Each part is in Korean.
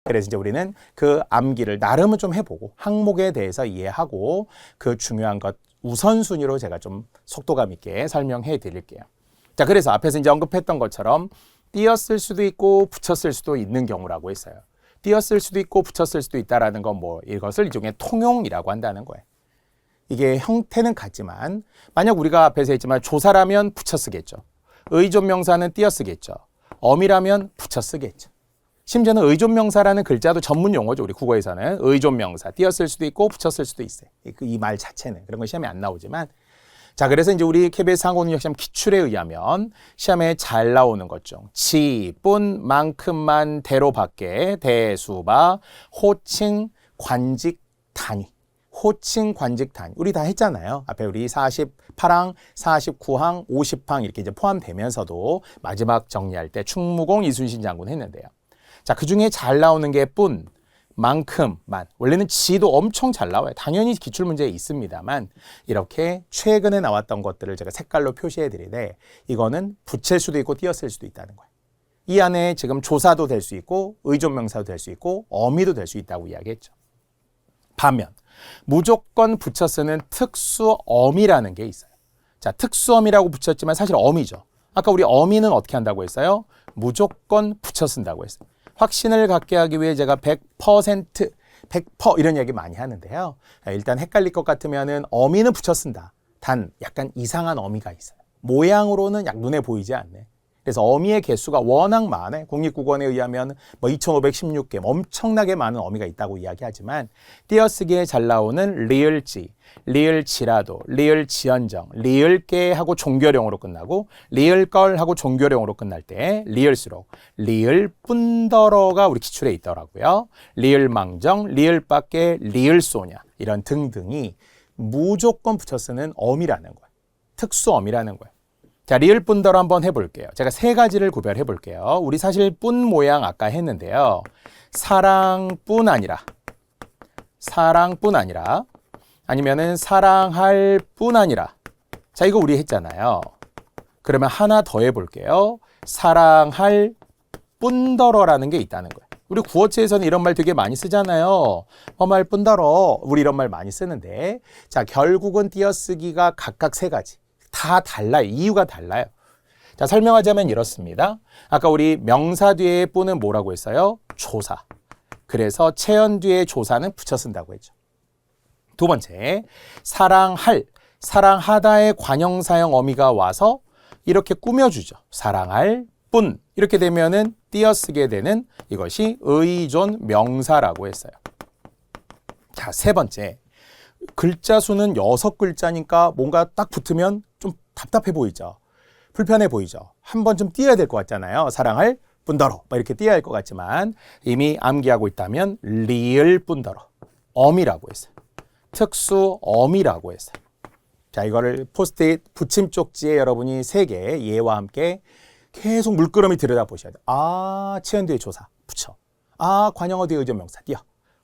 그래서 이제 우리는 그 암기를 나름은 좀 해보고 항목에 대해서 이해하고 그 중요한 것 우선순위로 제가 좀 속도감 있게 설명해 드릴게요. 자, 그래서 앞에서 이제 언급했던 것처럼 띄었을 수도 있고 붙였을 수도 있는 경우라고 했어요. 띄었을 수도 있고 붙였을 수도 있다라는 건 뭐 이것을 일종의 통용이라고 한다는 거예요. 이게 형태는 같지만 만약 우리가 앞에서 했지만 조사라면 붙여 쓰겠죠. 의존명사는 띄어 쓰겠죠. 어미라면 붙여 쓰겠죠. 심지어는 의존명사라는 글자도 전문 용어죠. 우리 국어에서는 의존명사 띄어 쓸 수도 있고 붙여 쓸 수도 있어요. 이 말 자체는 그런 건 시험에 안 나오지만 자, 그래서 이제 우리 KBS 항공능력시험 기출에 의하면 시험에 잘 나오는 것 중 지, 뿐, 만큼만, 대로 밖에, 대수바, 호칭, 관직, 단위. 호칭, 관직, 단위. 우리 다 했잖아요. 앞에 우리 48항, 49항, 50항 이렇게 이제 포함되면서도 마지막 정리할 때 충무공 이순신 장군 했는데요. 자, 그 중에 잘 나오는 게 뿐, 만큼만. 원래는 지도 엄청 잘 나와요. 당연히 기출문제에 있습니다만 이렇게 최근에 나왔던 것들을 제가 색깔로 표시해 드리되 이거는 붙일 수도 있고 띄었을 수도 있다는 거예요. 이 안에 지금 조사도 될 수 있고 의존명사도 될 수 있고 어미도 될 수 있다고 이야기했죠. 반면 무조건 붙여 쓰는 특수어미라는 게 있어요. 자, 특수어미라고 붙였지만 사실 어미죠. 아까 우리 어미는 어떻게 한다고 했어요? 무조건 붙여 쓴다고 했어요. 확신을 갖게 하기 위해 제가 100%, 100% 이런 얘기 많이 하는데요. 일단 헷갈릴 것 같으면은 어미는 붙여 쓴다. 단 약간 이상한 어미가 있어요. 모양으로는 약 눈에 보이지 않네. 그래서 어미의 개수가 워낙 많아요. 국립국어원에 의하면 뭐 2516개 엄청나게 많은 어미가 있다고 이야기하지만 띄어쓰기에 잘 나오는 리을지, 리을지라도, 리을지언정, 리을게 하고 종교령으로 끝나고 리을걸 하고 종교령으로 끝날 때 리을수록 리을뿐더러가 우리 기출에 있더라고요. 리을망정, 리을밖에, 리을소냐 이런 등등이 무조건 붙여 쓰는 어미라는 거예요. 특수어미라는 거예요. 자, 리을뿐더러 한번 해볼게요. 제가 세 가지를 구별해 볼게요. 우리 사실 뿐 모양 아까 했는데요. 사랑뿐 아니라 아니면은 사랑할 뿐 아니라 자, 이거 우리 했잖아요. 그러면 하나 더 해볼게요. 사랑할 뿐더러라는 게 있다는 거예요. 우리 구어체에서는 이런 말 되게 많이 쓰잖아요. 말 뿐더러 우리 이런 말 많이 쓰는데 자, 결국은 띄어쓰기가 각각 세 가지. 다 달라요. 이유가 달라요. 자, 설명하자면 이렇습니다. 아까 우리 명사 뒤에 뿐은 뭐라고 했어요? 조사. 그래서 체연 뒤에 조사는 붙여 쓴다고 했죠. 두 번째, 사랑할, 사랑하다의 관형사형 어미가 와서 이렇게 꾸며주죠. 사랑할 뿐. 이렇게 되면은 띄어쓰게 되는 이것이 의존 명사라고 했어요. 자, 세 번째. 글자 수는 6글자니까 뭔가 딱 붙으면 좀 답답해 보이죠. 불편해 보이죠. 한 번쯤 띄어야 될 것 같잖아요. 사랑할 뿐더러 이렇게 띄어야 할 것 같지만 이미 암기하고 있다면 리을 뿐더러 어미라고 했어요. 특수 어미라고 했어요. 자, 이거를 포스트잇 붙임 쪽지에 여러분이 3개 예와 함께 계속 물끄러미 들여다보셔야 돼요. 아, 치연 뒤에 조사 붙여. 아, 관형어 뒤에 의존명사 띄어.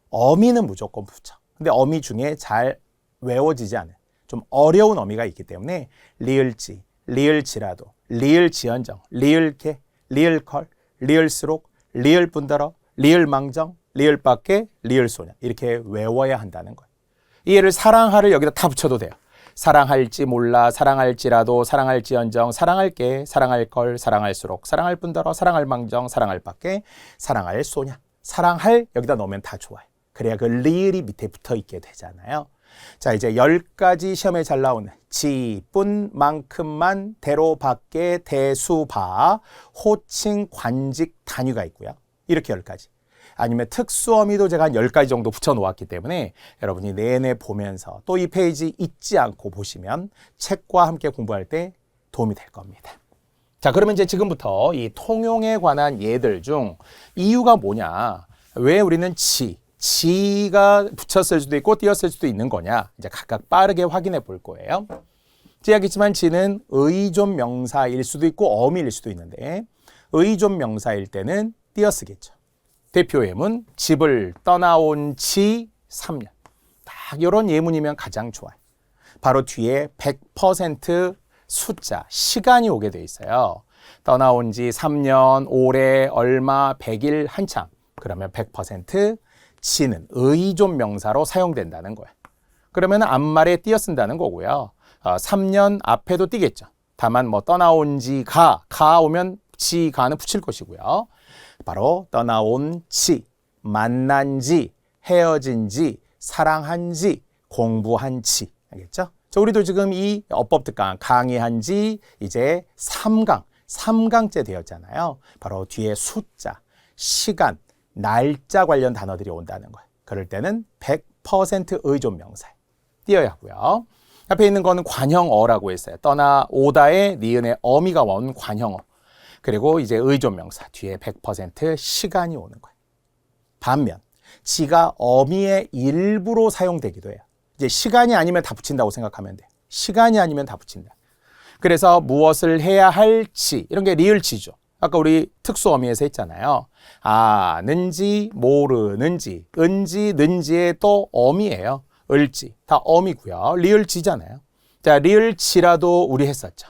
어미는 무조건 붙여. 근데 어미 중에 잘 외워지지 않은 좀 어려운 어미가 있기 때문에 리을지, 리을지라도, 리을지언정, 리을게, 리을컬, 리을수록, 리을뿐더러, 리을망정, 리을밖에, 리을소냐 이렇게 외워야 한다는 거예요. 이 예를 사랑하를 여기다 다 붙여도 돼요. 사랑할지 몰라, 사랑할지라도, 사랑할지언정, 사랑할게, 사랑할걸, 사랑할수록, 사랑할뿐더러, 사랑할망정, 사랑할밖에, 사랑할소냐. 사랑할 여기다 넣으면 다 좋아요. 그래야 그 리을이 밑에 붙어 있게 되잖아요. 자, 이제 10가지 시험에 잘 나오는 지, 뿐, 만큼만, 대로, 밖에, 대수, 바, 호칭, 관직, 단위가 있고요. 이렇게 10가지. 아니면 특수어미도 제가 한 10가지 정도 붙여놓았기 때문에 여러분이 내내 보면서 또 이 페이지 잊지 않고 보시면 책과 함께 공부할 때 도움이 될 겁니다. 자, 그러면 이제 지금부터 이 통용에 관한 예들 중 이유가 뭐냐? 왜 우리는 지가 붙였을 수도 있고 띄었을 수도 있는 거냐? 이제 각각 빠르게 확인해 볼 거예요. 이야기했지만 지는 의존 명사일 수도 있고 어미일 수도 있는데 의존 명사일 때는 띄어쓰겠죠. 대표 예문 집을 떠나온 지 3년. 딱 이런 예문이면 가장 좋아요. 바로 뒤에 100% 숫자, 시간이 오게 돼 있어요. 떠나온 지 3년, 올해, 얼마, 100일, 한참. 그러면 100% 지는 의존 명사로 사용된다는 거예요. 그러면 앞말에 띄어 쓴다는 거고요. 3년 앞에도 띄겠죠. 다만 뭐 떠나온 지 가 오면 지, 가는 붙일 것이고요. 바로 떠나온 지, 만난 지, 헤어진 지, 사랑한 지, 공부한 지. 알겠죠? 자, 우리도 지금 이 어법 특강 강의한 지 이제 3강째 되었잖아요. 바로 뒤에 숫자, 시간, 날짜 관련 단어들이 온다는 거예요. 그럴 때는 100% 의존 명사에 띄어야 하고요. 앞에 있는 거는 관형어라고 했어요. 떠나오다의 니은의 어미가 온 관형어. 그리고 이제 의존 명사 뒤에 100% 시간이 오는 거예요. 반면 지가 어미의 일부로 사용되기도 해요. 이제 시간이 아니면 다 붙인다고 생각하면 돼요. 시간이 아니면 다 붙인다. 그래서 무엇을 해야 할지 이런 게 리을지죠. 아까 우리 특수어미에서 했잖아요. 아는지 모르는지 은지 는지의 또 어미예요. 을지 다 어미고요. 리을지잖아요. 자, 리을지라도 우리 했었죠.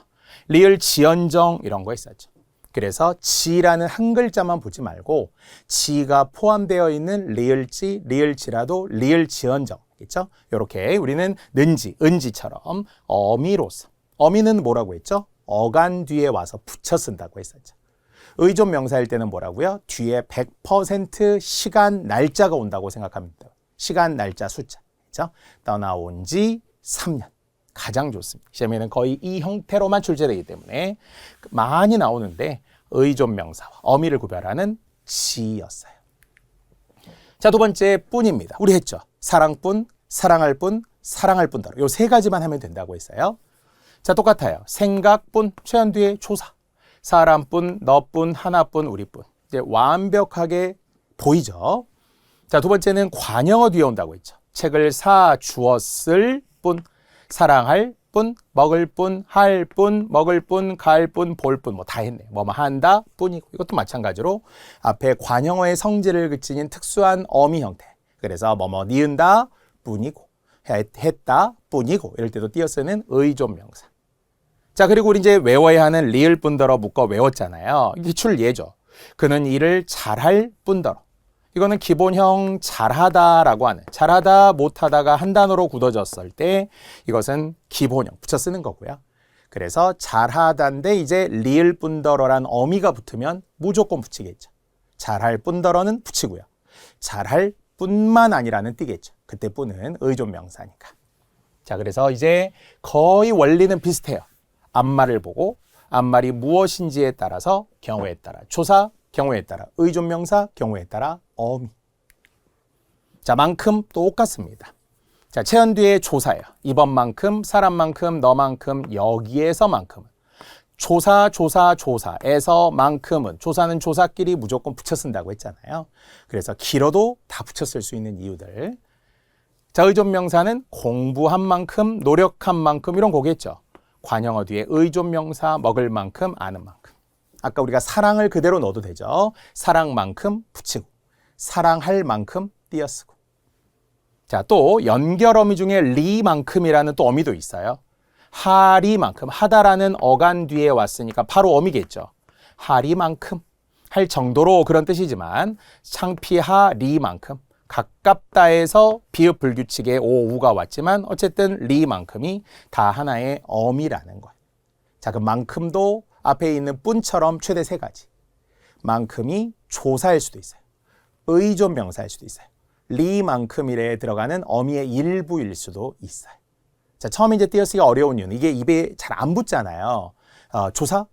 리을지연정 이런 거 했었죠. 그래서 지라는 한 글자만 보지 말고 지가 포함되어 있는 리을지, 리을지라도 리을지연정 있죠? 이렇게 우리는 는지, 은지처럼 어미로서 어미는 뭐라고 했죠? 어간 뒤에 와서 붙여 쓴다고 했었죠. 의존 명사일 때는 뭐라고요? 뒤에 100% 시간, 날짜가 온다고 생각하면 돼요. 시간, 날짜, 숫자. 그렇죠? 떠나온 지 3년. 가장 좋습니다. 시험에는 거의 이 형태로만 출제되기 때문에 많이 나오는데 의존 명사와 어미를 구별하는 지였어요. 자, 두 번째 뿐입니다. 우리 했죠. 사랑뿐, 사랑할 뿐, 사랑할 뿐더러. 요 세 가지만 하면 된다고 했어요. 자, 똑같아요. 생각뿐, 최한 뒤에 조사. 사람뿐, 너뿐, 하나뿐, 우리뿐. 이제 완벽하게 보이죠. 자, 두 번째는 관형어 뒤에 온다고 했죠. 책을 사 주었을 뿐, 사랑할 뿐, 먹을 뿐, 할 뿐, 먹을 뿐, 갈 뿐, 볼 뿐, 뭐 다 했네. 뭐뭐 한다 뿐이고. 이것도 마찬가지로 앞에 관형어의 성질을 그치는 특수한 어미 형태. 그래서 뭐뭐 니은다 뿐이고, 했다 뿐이고, 이럴 때도 띄어 쓰는 의존 명사. 자, 그리고 우리 이제 외워야 하는 리을 뿐더러 묶어 외웠잖아요. 기출 예죠. 그는 일을 잘할 뿐더러. 이거는 기본형 잘하다라고 하는, 잘하다 못하다가 한 단어로 굳어졌을 때 이것은 기본형 붙여 쓰는 거고요. 그래서 잘하다인데 이제 리을 뿐더러란 어미가 붙으면 무조건 붙이겠죠. 잘할 뿐더러는 붙이고요. 잘할 뿐만 아니라는 띄겠죠. 그때 뿐은 의존 명사니까. 자, 그래서 이제 거의 원리는 비슷해요. 앞말을 보고 앞말이 무엇인지에 따라서 경우에 따라 조사, 경우에 따라 의존 명사, 경우에 따라 어미. 자, 만큼 똑같습니다. 자, 체언 뒤에 조사예요. 이번만큼, 사람만큼, 너만큼, 여기에서만큼은. 조사, 조사, 조사에서 만큼은 조사는 조사끼리 무조건 붙여 쓴다고 했잖아요. 그래서 길어도 다 붙여 쓸 수 있는 이유들. 자, 의존 명사는 공부한 만큼, 노력한 만큼 이런 거겠죠. 관형어 뒤에 의존 명사, 먹을 만큼, 아는 만큼. 아까 우리가 사랑을 그대로 넣어도 되죠. 사랑만큼 붙이고 사랑할 만큼 띄어쓰고. 자, 또 연결 어미 중에 리만큼이라는 또 어미도 있어요. 하리만큼, 하다라는 어간 뒤에 왔으니까 바로 어미겠죠. 하리만큼, 할 정도로 그런 뜻이지만 창피하리만큼, 가깝다에서 비읍 불규칙의 오우가 왔지만 어쨌든 리만큼이 다 하나의 어미라는 거예요. 자, 그 만큼도 앞에 있는 뿐처럼 최대 3가지. 만큼이 조사일 수도 있어요. 의존 명사일 수도 있어요. 리만큼이래에 들어가는 어미의 일부일 수도 있어요. 자, 처음에 이제 띄어쓰기가 어려운 이유는 이게 입에 잘 안 붙잖아요. 조사,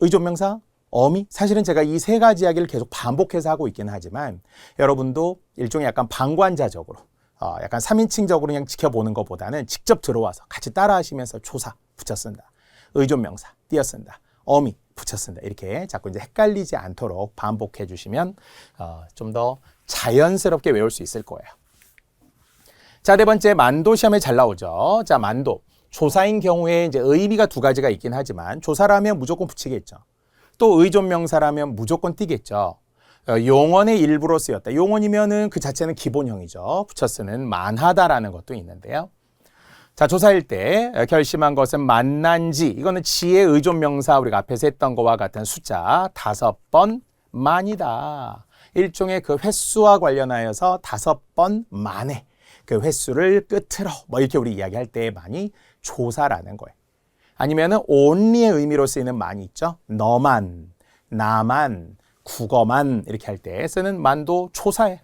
의존 명사, 어미. 사실은 제가 이 3가지 이야기를 계속 반복해서 하고 있기는 하지만 여러분도 일종의 약간 방관자적으로 약간 3인칭적으로 그냥 지켜보는 것보다는 직접 들어와서 같이 따라 하시면서 조사 붙여 쓴다. 의존 명사 띄어 쓴다. 어미 붙여 쓴다. 이렇게 자꾸 이제 헷갈리지 않도록 반복해 주시면 좀 더 자연스럽게 외울 수 있을 거예요. 자, 4번째 만도 시험에 잘 나오죠. 자, 만도. 조사인 경우에 이제 의미가 2가지가 있긴 하지만 조사라면 무조건 붙이겠죠. 또 의존 명사라면 무조건 띄겠죠. 용언의 일부로 쓰였다. 용언이면은 그 자체는 기본형이죠. 붙여 쓰는 만하다라는 것도 있는데요. 자, 조사일 때 결심한 것은 만난 지, 이거는 지의 의존 명사 우리가 앞에서 했던 거와 같은 숫자 5번 만이다. 일종의 그 횟수와 관련하여서 5번 만에 그 횟수를 끝으로 뭐 이렇게 우리 이야기할 때 많이 조사라는 거예요. 아니면은 only의 의미로 쓰이는 만이 있죠. 너만, 나만, 국어만 이렇게 할 때 쓰는 만도 조사예요.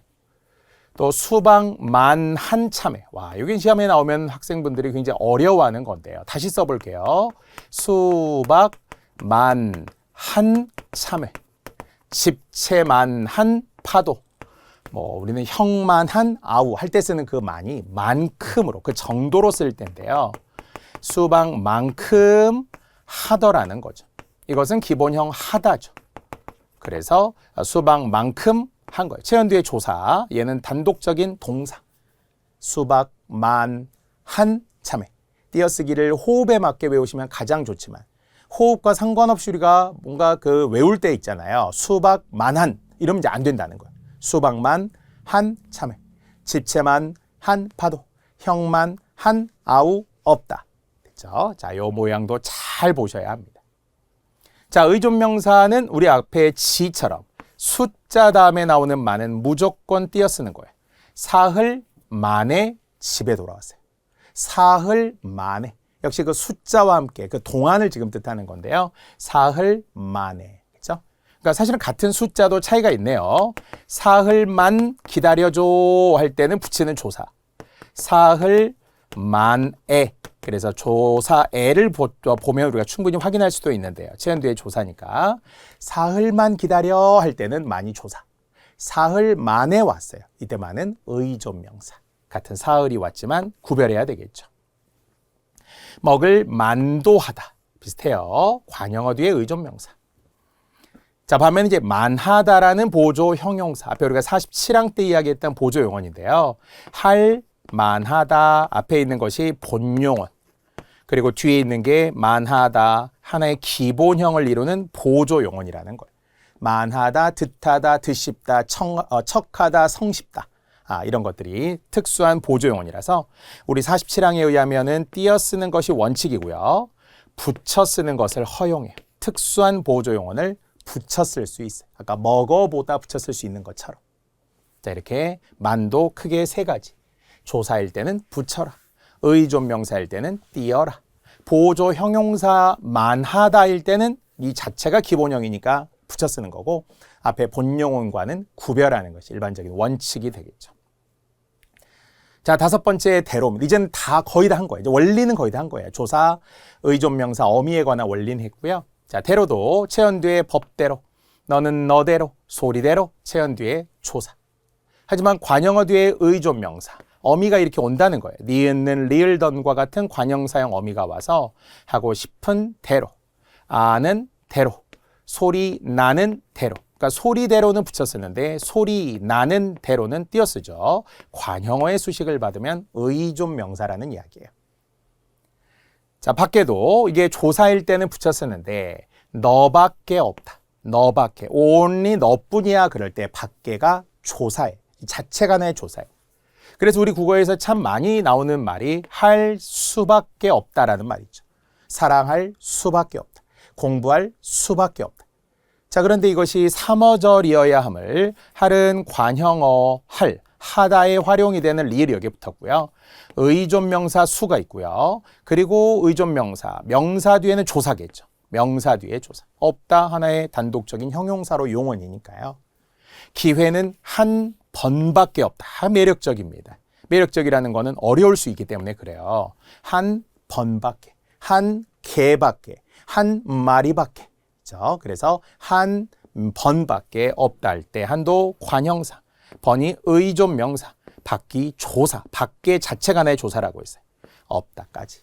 또 수박 만 한 참에. 와, 여기 시험에 나오면 학생분들이 굉장히 어려워하는 건데요. 다시 써볼게요. 수박 만 한 참에. 집채만 한 파도. 뭐 우리는 형만 한 아우 할 때 쓰는 그 만이 만큼으로 그 정도로 쓸 때인데요. 수박만큼 하더라는 거죠. 이것은 기본형 하다죠. 그래서 수박만큼 한 거예요. 채연 뒤에 조사, 얘는 단독적인 동사. 수박만 한 참에. 띄어쓰기를 호흡에 맞게 외우시면 가장 좋지만 호흡과 상관없이 우리가 뭔가 그 외울 때 있잖아요. 수박만 한 이러면 이제 안 된다는 거예요. 수박만 한 참에. 집채만 한 파도. 형만 한 아우 없다. 됐죠? 자, 요 모양도 잘 보셔야 합니다. 자, 의존명사는 우리 앞에 지처럼 숫자 다음에 나오는 만은 무조건 띄어쓰는 거예요. 사흘 만에 집에 돌아왔어요. 사흘 만에. 역시 그 숫자와 함께 그 동안을 지금 뜻하는 건데요. 사흘 만에. 그렇죠? 그러니까 사실은 같은 숫자도 차이가 있네요. 사흘만 기다려줘 할 때는 붙이는 조사. 사흘 만에. 그래서 조사애를 보면 우리가 충분히 확인할 수도 있는데요. 채연 뒤에 조사니까. 사흘만 기다려 할 때는 만이 조사. 사흘 만에 왔어요. 이때 만은 의존명사. 같은 사흘이 왔지만 구별해야 되겠죠. 먹을 만도하다. 비슷해요. 관형어 뒤에 의존명사. 자, 반면에 이제 만하다라는 보조 형용사. 앞에 우리가 47항 때 이야기했던 보조 용언인데요. 할 만하다 앞에 있는 것이 본용언. 그리고 뒤에 있는 게 만하다 하나의 기본형을 이루는 보조 용언이라는 거예요. 만하다, 듣하다, 듣씹다, 척하다, 성씹다. 이런 것들이 특수한 보조 용언이라서 우리 47항에 의하면은 띄어 쓰는 것이 원칙이고요. 붙여 쓰는 것을 허용해요. 특수한 보조 용언을 붙여 쓸 수 있어요. 아까 먹어보다 붙여 쓸 수 있는 것처럼. 자, 이렇게 만도 크게 3가지. 조사일 때는 붙여라. 의존명사일 때는 띄어라. 보조 형용사 만하다일 때는 이 자체가 기본형이니까 붙여 쓰는 거고 앞에 본용언과는 구별하는 것이 일반적인 원칙이 되겠죠. 자, 5번째 대로입니다. 이제는 거의 다 한 거예요. 이제 원리는 거의 다 한 거예요. 조사, 의존명사, 어미에 관한 원리는 했고요. 자, 대로도 채연 뒤에 법대로, 너는 너대로, 소리대로, 채연 뒤에 조사. 하지만 관형어 뒤에 의존명사, 어미가 이렇게 온다는 거예요. 니은는 리을던과 같은 관형사형 어미가 와서 하고 싶은 대로, 아는 대로, 소리 나는 대로. 그러니까 소리대로는 붙여 쓰는데 소리 나는 대로는 띄어 쓰죠. 관형어의 수식을 받으면 의존명사라는 이야기예요. 자, 밖에도 이게 조사일 때는 붙여 쓰는데 너밖에 없다. 너밖에. only 너뿐이야. 그럴 때 밖에가 조사예요. 이 자체가 나의 조사예요. 그래서 우리 국어에서 참 많이 나오는 말이 할 수밖에 없다라는 말이죠. 사랑할 수밖에 없다. 공부할 수밖에 없다. 자, 그런데 이것이 3어절이어야 함을 할은 관형어 할, 하다에 활용이 되는 리을이 여기에 붙었고요. 의존명사 수가 있고요. 그리고 의존명사, 명사 뒤에는 조사겠죠. 명사 뒤에 조사. 없다 하나의 단독적인 형용사로 용언이니까요. 기회는 한 번밖에 없다. 매력적입니다. 매력적이라는 거는 어려울 수 있기 때문에 그래요. 한 번밖에, 한 개밖에, 한 마리밖에. 그렇죠? 그래서 한 번밖에 없다 할 때 한도 관형사, 번이 의존명사, 밖이 조사, 밖에 자체가 하나의 조사라고 했어요. 없다까지.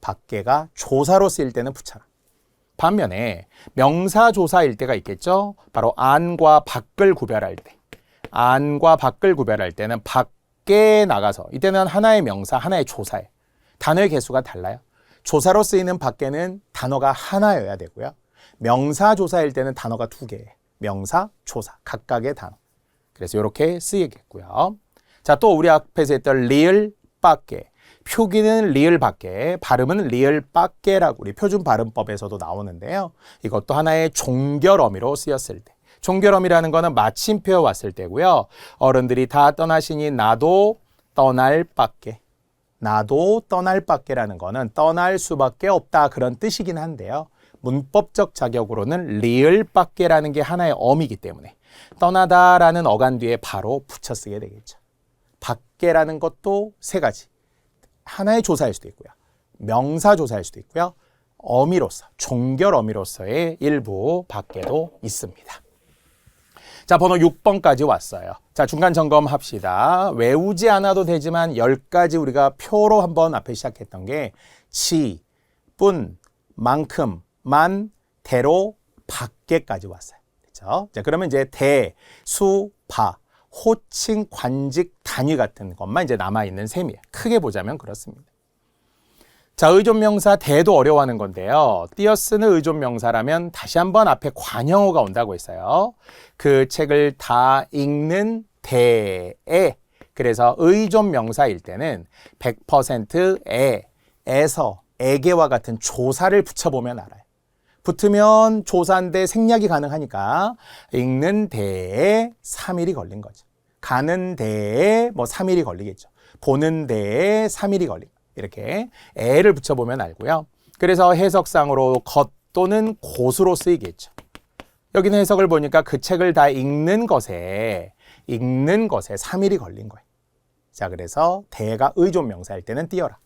밖에가 조사로 쓰일 때는 붙여라. 반면에 명사조사일 때가 있겠죠. 바로 안과 밖을 구별할 때. 안과 밖을 구별할 때는 밖에 나가서 이때는 하나의 명사, 하나의 조사예요. 단어의 개수가 달라요. 조사로 쓰이는 밖에는 단어가 하나여야 되고요. 명사조사일 때는 단어가 2개예요. 명사, 조사, 각각의 단어. 그래서 이렇게 쓰이겠고요. 자, 또 우리 앞에서 했던 리을, 밖에. 표기는 리을 밖에, 발음은 리을 밖에라고 우리 표준 발음법에서도 나오는데요. 이것도 하나의 종결 어미로 쓰였을 때. 종결어미라는 거는 마침표에 왔을 때고요. 어른들이 다 떠나시니 나도 떠날 밖에. 나도 떠날 밖에라는 거는 떠날 수밖에 없다 그런 뜻이긴 한데요. 문법적 자격으로는 리을 밖에라는 게 하나의 어미이기 때문에 떠나다라는 어간 뒤에 바로 붙여 쓰게 되겠죠. 밖에라는 것도 세 가지. 하나의 조사일 수도 있고요. 명사 조사일 수도 있고요. 어미로서, 종결 어미로서의 일부 밖에도 있습니다. 자, 번호 6번까지 왔어요. 자, 중간 점검합시다. 외우지 않아도 되지만 10가지 우리가 표로 한번 앞에 시작했던 게 치, 뿐, 만큼, 만, 대로, 밖에까지 왔어요. 그렇죠? 자, 그러면 이제 대, 수, 바, 호칭, 관직, 단위 같은 것만 이제 남아있는 셈이에요. 크게 보자면 그렇습니다. 자, 의존명사 대도 어려워하는 건데요. 띄어쓰는 의존명사라면 다시 한번 앞에 관형어가 온다고 했어요. 그 책을 다 읽는 대에, 그래서 의존명사일 때는 100% 에서, 에게와 같은 조사를 붙여보면 알아요. 붙으면 조사인데 생략이 가능하니까 읽는 대에 3일이 걸린 거죠. 가는 대에 뭐 3일이 걸리겠죠. 보는 대에 3일이 걸린 거죠. 이렇게 애를 붙여보면 알고요. 그래서 해석상으로 겉 또는 곧으로 쓰이겠죠. 여기는 해석을 보니까 그 책을 다 읽는 것에 3일이 걸린 거예요. 자, 그래서 대가 의존명사일 때는 띄어라.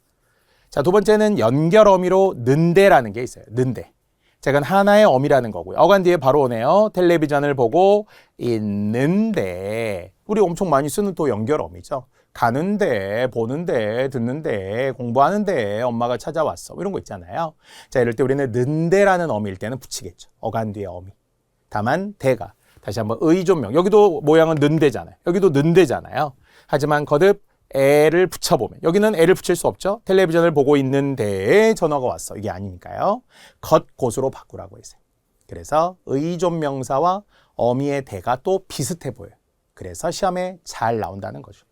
자, 두 번째는 연결 어미로 는데라는 게 있어요. 는데. 자, 이건 하나의 어미라는 거고요. 어간 뒤에 바로 오네요. 텔레비전을 보고 있는데. 우리 엄청 많이 쓰는 또 연결 어미죠. 가는데, 보는데, 듣는데, 공부하는데 엄마가 찾아왔어. 이런 거 있잖아요. 자, 이럴 때 우리는 는데라는 어미일 때는 붙이겠죠. 어간 뒤에 어미. 다만 대가. 다시 한번 의존명. 여기도 모양은 는데잖아요. 여기도 는데잖아요. 하지만 거듭 애를 붙여보면 여기는 애를 붙일 수 없죠. 텔레비전을 보고 있는데 전화가 왔어. 이게 아니니까요. 겉곳으로 바꾸라고 했어요. 그래서 의존명사와 어미의 대가 또 비슷해 보여요. 그래서 시험에 잘 나온다는 거죠.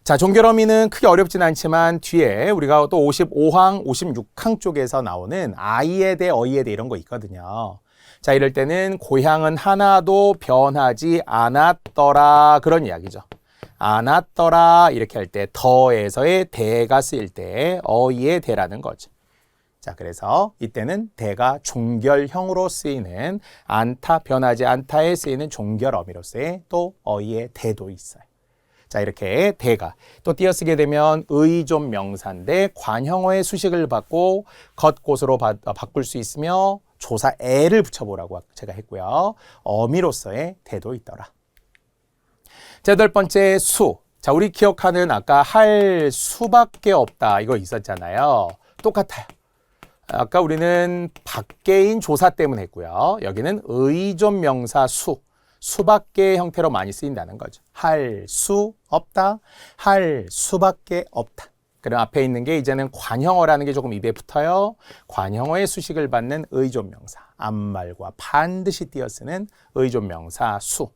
자, 종결어미는 크게 어렵진 않지만 뒤에 우리가 또 55항, 56항 쪽에서 나오는 아이에 대해, 어이에 대해 이런 거 있거든요. 자, 이럴 때는 고향은 하나도 변하지 않았더라 그런 이야기죠. 않았더라 이렇게 할 때 더에서의 대가 쓰일 때 어이의 대라는 거죠. 자, 그래서 이때는 대가 종결형으로 쓰이는 않다, 변하지 않다에 쓰이는 종결어미로서의 또 어이의 대도 있어요. 자, 이렇게 대가 또 띄어쓰게 되면 의존 명사인데 관형어의 수식을 받고 겉곳으로 바꿀 수 있으며 조사 애를 붙여보라고 제가 했고요. 어미로서의 대도 있더라. 자, 8번째 수. 자, 우리 기억하는 아까 할 수밖에 없다 이거 있었잖아요. 똑같아요. 아까 우리는 밖에인 조사 때문에 했고요. 여기는 의존 명사 수. 수밖에 형태로 많이 쓰인다는 거죠. 할 수 없다. 할 수밖에 없다. 그럼 앞에 있는 게 이제는 관형어라는 게 조금 입에 붙어요. 관형어의 수식을 받는 의존명사. 앞말과 반드시 띄어쓰는 의존명사 수.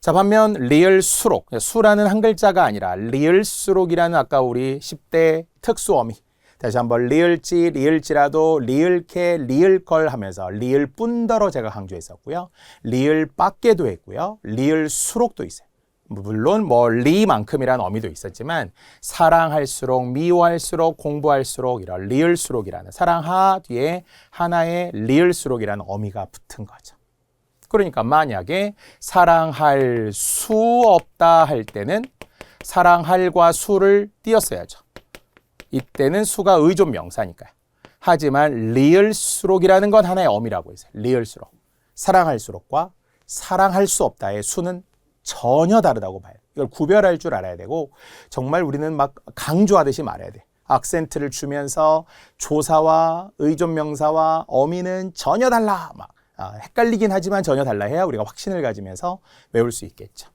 자, 반면 리을 수록. 수라는 한 글자가 아니라 리을 수록이라는 아까 우리 10대 특수어미. 다시 한번 리을지라도 리을캐 리을걸 하면서 리을 뿐더러 제가 강조했었고요. 리을 밖에도 했고요. 리을 수록도 있어요. 물론 뭐 리만큼이라는 어미도 있었지만 사랑할수록, 미워할수록, 공부할수록 이런 리을 수록이라는 사랑하 뒤에 하나의 리을 수록이라는 어미가 붙은 거죠. 그러니까 만약에 사랑할 수 없다 할 때는 사랑할과 수를 띄었어야죠. 이때는 수가 의존 명사니까요. 하지만 리을수록이라는 건 하나의 어미라고 했어요. 리을수록. 사랑할수록과 사랑할 수 없다의 수는 전혀 다르다고 봐요. 이걸 구별할 줄 알아야 되고 정말 우리는 막 강조하듯이 말해야 돼. 악센트를 주면서 조사와 의존 명사와 어미는 전혀 달라. 막 헷갈리긴 하지만 전혀 달라 해야 우리가 확신을 가지면서 외울 수 있겠죠.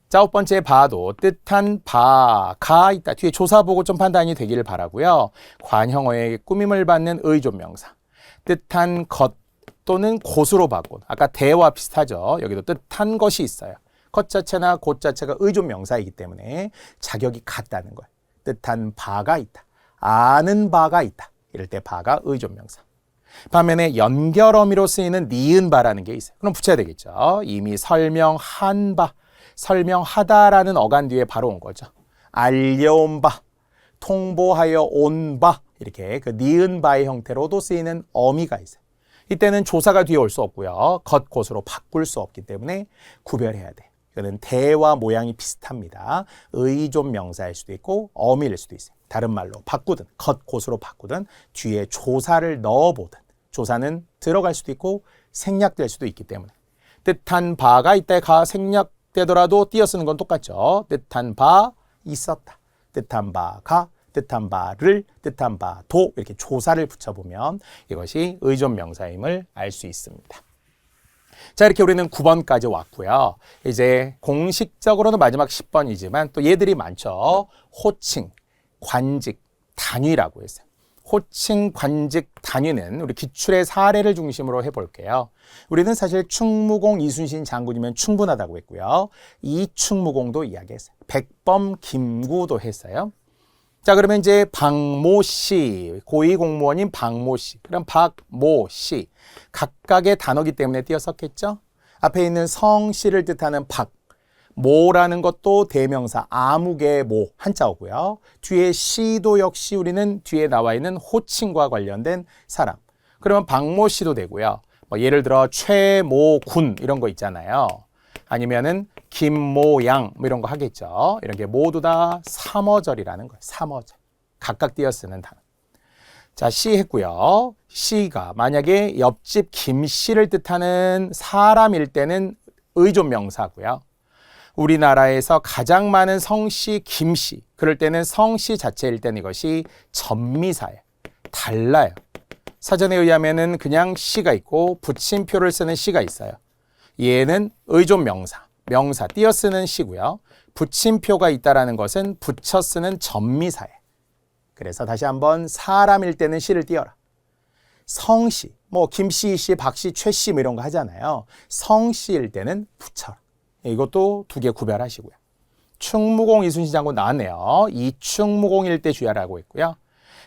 자, 9번째 바도 뜻한 바가 있다. 뒤에 조사 보고 좀 판단이 되기를 바라고요. 관형어의 꾸밈을 받는 의존명사. 뜻한 것 또는 곳으로 바꾼. 아까 대와 비슷하죠. 여기도 뜻한 것이 있어요. 것 자체나 곳 자체가 의존명사이기 때문에 자격이 같다는 거예요. 뜻한 바가 있다. 아는 바가 있다. 이럴 때 바가 의존명사. 반면에 연결어미로 쓰이는 니은바라는 게 있어요. 그럼 붙여야 되겠죠. 이미 설명한 바, 설명하다라는 어간 뒤에 바로 온 거죠. 알려온 바, 통보하여 온 바, 이렇게 그 니은바의 형태로도 쓰이는 어미가 있어요. 이때는 조사가 뒤에 올 수 없고요. 겉곳으로 바꿀 수 없기 때문에 구별해야 돼요. 이거는 대와 모양이 비슷합니다. 의존 명사일 수도 있고 어미일 수도 있어요. 다른 말로 바꾸든 겉곳으로 바꾸든 뒤에 조사를 넣어보든 조사는 들어갈 수도 있고 생략될 수도 있기 때문에 뜻한 바가 이때가 생략되더라도 띄어쓰는 건 똑같죠. 뜻한 바 있었다. 뜻한 바가 뜻한 바를 뜻한 바도 이렇게 조사를 붙여보면 이것이 의존 명사임을 알 수 있습니다. 자, 이렇게 우리는 9번까지 왔고요. 이제 공식적으로는 마지막 10번이지만 또 얘들이 많죠. 호칭, 관직, 단위라고 했어요. 호칭, 관직, 단위는 우리 기출의 사례를 중심으로 해볼게요. 우리는 사실 충무공 이순신 장군이면 충분하다고 했고요. 이충무공도 이야기했어요. 백범 김구도 했어요. 자, 그러면 이제 박모 씨, 고위공무원인 박모 씨, 그럼 박모 씨 각각의 단어기 때문에 띄어썼겠죠? 앞에 있는 성씨를 뜻하는 박, 모라는 것도 대명사 아무개 모 한자어고요. 뒤에 씨도 역시 우리는 뒤에 나와 있는 호칭과 관련된 사람. 그러면 박모 씨도 되고요. 뭐 예를 들어 최모군 이런 거 있잖아요. 아니면은 김모양 뭐 이런 거 하겠죠. 이런 게 모두 다 삼어절이라는 거예요. 삼어절. 각각 띄어 쓰는 단어. 자, 씨 했고요. 씨가 만약에 옆집 김씨를 뜻하는 사람일 때는 의존 명사고요. 우리나라에서 가장 많은 성씨 김씨. 그럴 때는 성씨 자체일 때는 이것이 전미사예요. 달라요. 사전에 의하면은 그냥 씨가 있고 붙임표를 쓰는 씨가 있어요. 얘는 의존 명사, 명사 띄어 쓰는 시고요. 붙임표가 있다라는 것은 붙여 쓰는 전미사예요. 그래서 다시 한번 사람일 때는 시를 띄어라. 성씨, 뭐 김씨, 씨, 박씨, 최씨 뭐 이런 거 하잖아요. 성씨일 때는 붙여라. 이것도 두 개 구별하시고요. 충무공 이순신 장군 나왔네요. 이충무공일 때 주야라고 했고요.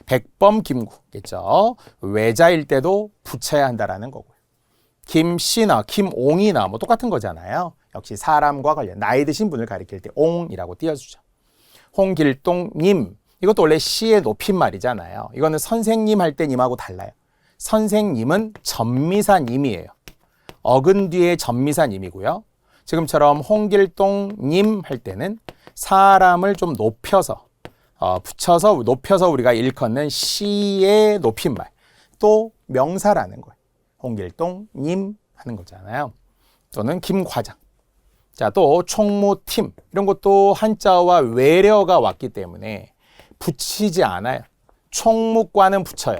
백범 김구겠죠. 외자일 때도 붙여야 한다라는 거고요. 김씨나 김옹이나 뭐 똑같은 거잖아요. 역시 사람과 관련 나이 드신 분을 가리킬 때 옹이라고 띄워주죠. 홍길동님 이것도 원래 시의 높임말이잖아요. 이거는 선생님 할 때 님하고 달라요. 선생님은 전미사님이에요. 어근 뒤에 전미사님이고요. 지금처럼 홍길동님 할 때는 사람을 좀 높여서 붙여서 높여서 우리가 일컫는 시의 높임말 또 명사라는 거예요. 홍길동님 하는 거잖아요. 또는 김과장. 자, 또 총무팀 이런 것도 한자어와 외려가 왔기 때문에 붙이지 않아요. 총무과는 붙여요.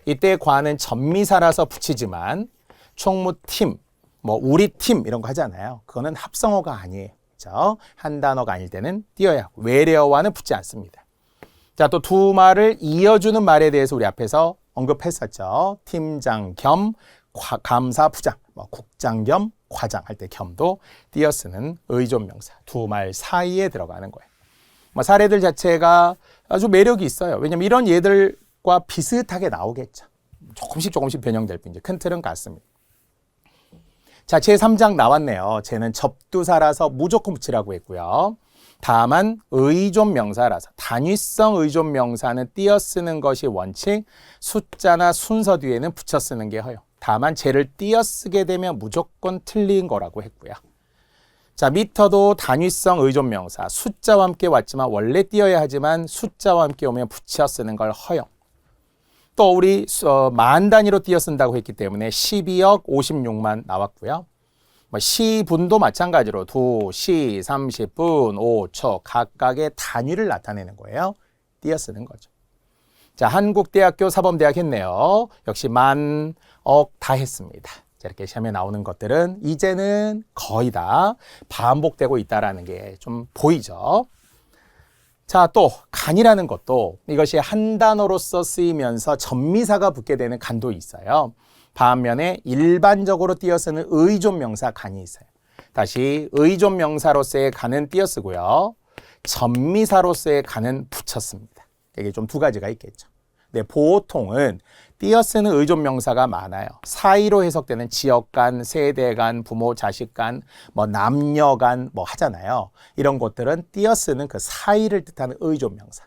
이때 과는 전미사라서 붙이지만 총무팀, 뭐 우리 팀 이런 거 하잖아요. 그거는 합성어가 아니에요. 그렇죠? 한 단어가 아닐 때는 띄어야 하고 외려와는 붙지 않습니다. 자, 또 두 말을 이어주는 말에 대해서 우리 앞에서 언급했었죠. 팀장 겸 감사 부장, 뭐 국장 겸 과장 할 때 겸도 띄어 쓰는 의존 명사 두 말 사이에 들어가는 거예요. 뭐 사례들 자체가 아주 매력이 있어요. 왜냐면 이런 예들과 비슷하게 나오겠죠. 조금씩 변형될 뿐이지 큰 틀은 같습니다. 자, 제3장 나왔네요. 쟤는 접두사라서 무조건 붙이라고 했고요. 다만 의존 명사라서 단위성 의존 명사는 띄어 쓰는 것이 원칙, 숫자나 순서 뒤에는 붙여 쓰는 게 허용. 다만 쟤를 띄어 쓰게 되면 무조건 틀린 거라고 했고요. 자, 미터도 단위성 의존 명사, 숫자와 함께 왔지만 원래 띄어야 하지만 숫자와 함께 오면 붙여 쓰는 걸 허용. 또 우리 만 단위로 띄어 쓴다고 했기 때문에 12억 56만 나왔고요. 시분도 마찬가지로 2시, 30분, 5초 각각의 단위를 나타내는 거예요. 띄어 쓰는 거죠. 자, 한국대학교 사범대학 했네요. 역시 만, 억 다 했습니다. 자, 이렇게 시험에 나오는 것들은 이제는 거의 다 반복되고 있다는 게 좀 보이죠. 자, 또 간이라는 것도 이것이 한 단어로서 쓰이면서 전미사가 붙게 되는 간도 있어요. 반면에 일반적으로 띄어쓰는 의존 명사 간이 있어요. 다시 의존 명사로서의 간은 띄어쓰고요. 전미사로서의 간은 붙였습니다. 이게 좀 두 가지가 있겠죠. 네, 보통은 띄어쓰는 의존명사가 많아요. 사이로 해석되는 지역 간, 세대 간, 부모, 자식 간, 뭐 남녀 간 뭐 하잖아요. 이런 것들은 띄어쓰는 그 사이를 뜻하는 의존명사.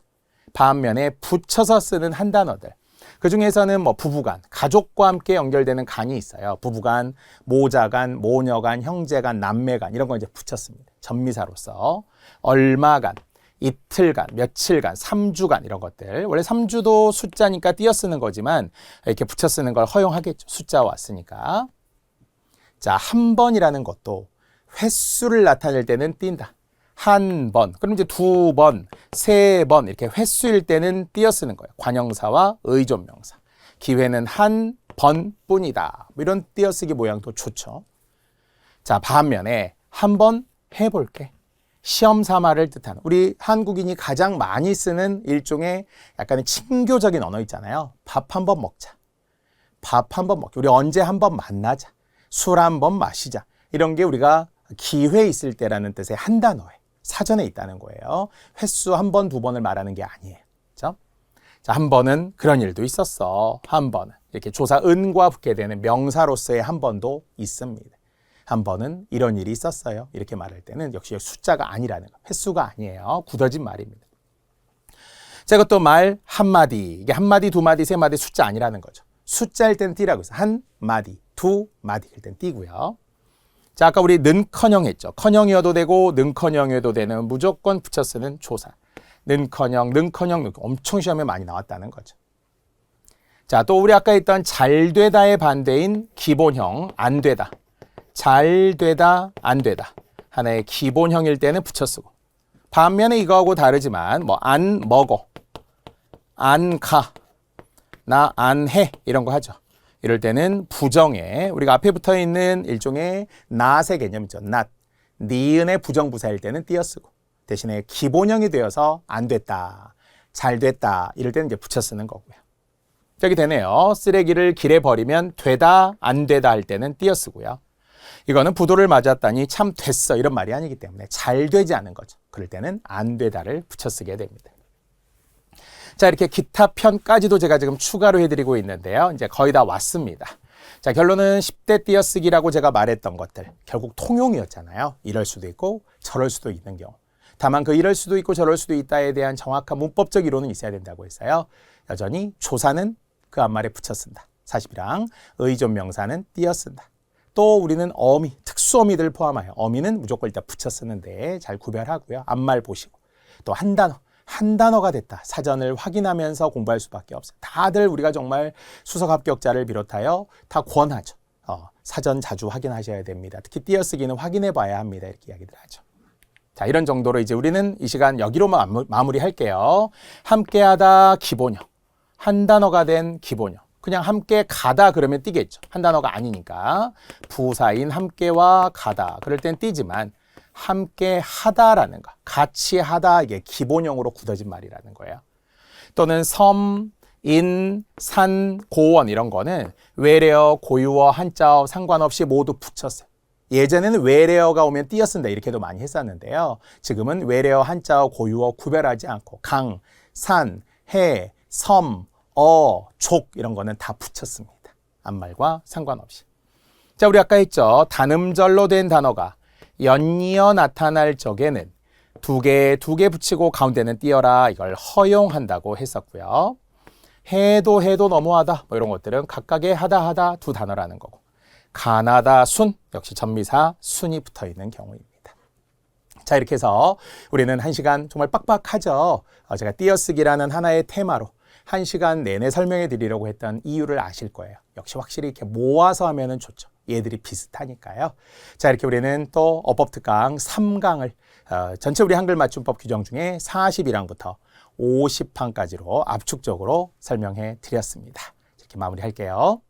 반면에 붙여서 쓰는 한 단어들. 그 중에서는 뭐 부부간, 가족과 함께 연결되는 간이 있어요. 부부간, 모자간, 모녀간, 형제간, 남매간 이런 거 이제 붙였습니다. 전미사로서. 얼마간, 이틀간, 며칠간, 3주간 이런 것들. 원래 3주도 숫자니까 띄어 쓰는 거지만 이렇게 붙여 쓰는 걸 허용하겠죠. 숫자가 왔으니까. 자, 한 번이라는 것도 횟수를 나타낼 때는 띈다. 한 번, 그럼 이제 두 번, 세 번 이렇게 횟수일 때는 띄어 쓰는 거예요. 관형사와 의존명사. 기회는 한 번뿐이다. 뭐 이런 띄어쓰기 모양도 좋죠. 자, 반면에 한번 해볼게. 시험 삼아를 뜻하는 우리 한국인이 가장 많이 쓰는 일종의 약간의 친교적인 언어 있잖아요. 밥 한번 먹자. 밥 한번 먹자. 우리 언제 한번 만나자. 술 한번 마시자. 이런 게 우리가 기회 있을 때라는 뜻의 한 단어에 사전에 있다는 거예요. 횟수 한 번, 두 번을 말하는 게 아니에요. 그렇죠? 자, 한 번은 그런 일도 있었어. 한 번은 이렇게 조사 은과 붙게 되는 명사로서의 한 번도 있습니다. 한 번은 이런 일이 있었어요. 이렇게 말할 때는 역시 숫자가 아니라는 거. 횟수가 아니에요. 굳어진 말입니다. 자, 이것도 말 한마디. 이게 한마디, 두마디, 세마디 숫자 아니라는 거죠. 숫자일 때는 띠라고 해서 한 마디, 두 마디일 때는 띠고요. 자, 아까 우리 는커녕 했죠. 커녕이어도 되고 는커녕이어도 되는 무조건 붙여 쓰는 조사. 는커녕 엄청 시험에 많이 나왔다는 거죠. 자, 또 우리 아까 했던 잘 되다의 반대인 기본형 안 되다. 잘 되다, 안 되다. 하나의 기본형일 때는 붙여 쓰고. 반면에 이거하고 다르지만 뭐 안 먹어, 안 가, 나 안 해 이런 거 하죠. 이럴 때는 부정에 우리가 앞에 붙어 있는 일종의 not의 개념이죠. not. 니은의 부정부사일 때는 띄어 쓰고 대신에 기본형이 되어서 안 됐다, 잘 됐다 이럴 때는 이제 붙여 쓰는 거고요. 여기 되네요. 쓰레기를 길에 버리면 되다, 안 되다 할 때는 띄어 쓰고요. 이거는 부도를 맞았다니 참 됐어 이런 말이 아니기 때문에 잘 되지 않은 거죠. 그럴 때는 안 되다를 붙여 쓰게 됩니다. 자, 이렇게 기타 편까지도 제가 지금 추가로 해드리고 있는데요. 이제 거의 다 왔습니다. 자, 결론은 10대 띄어쓰기라고 제가 말했던 것들 결국 통용이었잖아요. 이럴 수도 있고 저럴 수도 있는 경우. 다만 그 이럴 수도 있고 저럴 수도 있다에 대한 정확한 문법적 이론은 있어야 된다고 했어요. 여전히 조사는 그 앞말에 붙여 쓴다. 40이랑 의존명사는 띄어 쓴다. 또 우리는 어미, 특수어미들 포함하여 어미는 무조건 일단 붙여 쓰는데 잘 구별하고요. 앞말 보시고 또 한 단어가 됐다. 사전을 확인하면서 공부할 수밖에 없어요. 다들 우리가 정말 수석 합격자를 비롯하여 다 권하죠. 사전 자주 확인하셔야 됩니다. 특히 띄어쓰기는 확인해 봐야 합니다. 이렇게 이야기들 하죠. 자, 이런 정도로 이제 우리는 이 시간 여기로만 마무리할게요. 함께하다 기본형. 한 단어가 된 기본형. 그냥 함께 가다 그러면 띄겠죠. 한 단어가 아니니까. 부사인 함께와 가다. 그럴 땐 띄지만 함께 하다라는 거. 같이 하다 이게 기본형으로 굳어진 말이라는 거예요. 또는 섬, 인, 산, 고원 이런 거는 외래어, 고유어, 한자어 상관없이 모두 붙였어요. 예전에는 외래어가 오면 띄어 쓴다 이렇게도 많이 했었는데요. 지금은 외래어, 한자어, 고유어 구별하지 않고 강, 산, 해, 섬, 족 이런 거는 다 붙였습니다. 앞말과 상관없이. 자, 우리 아까 했죠. 단음절로 된 단어가 연이어 나타날 적에는 두 개 붙이고 가운데는 띄어라 이걸 허용한다고 했었고요. 해도 너무하다 뭐 이런 것들은 각각의 하다 두 단어라는 거고. 가나다 순 역시 전미사 순이 붙어 있는 경우입니다. 자, 이렇게 해서 우리는 1시간 정말 빡빡하죠. 제가 띄어쓰기라는 하나의 테마로 1시간 내내 설명해 드리려고 했던 이유를 아실 거예요. 역시 확실히 이렇게 모아서 하면은 좋죠. 얘들이 비슷하니까요. 자, 이렇게 우리는 또 어법 특강 3강을 전체 우리 한글 맞춤법 규정 중에 42항부터 50항까지로 압축적으로 설명해 드렸습니다. 이렇게 마무리할게요.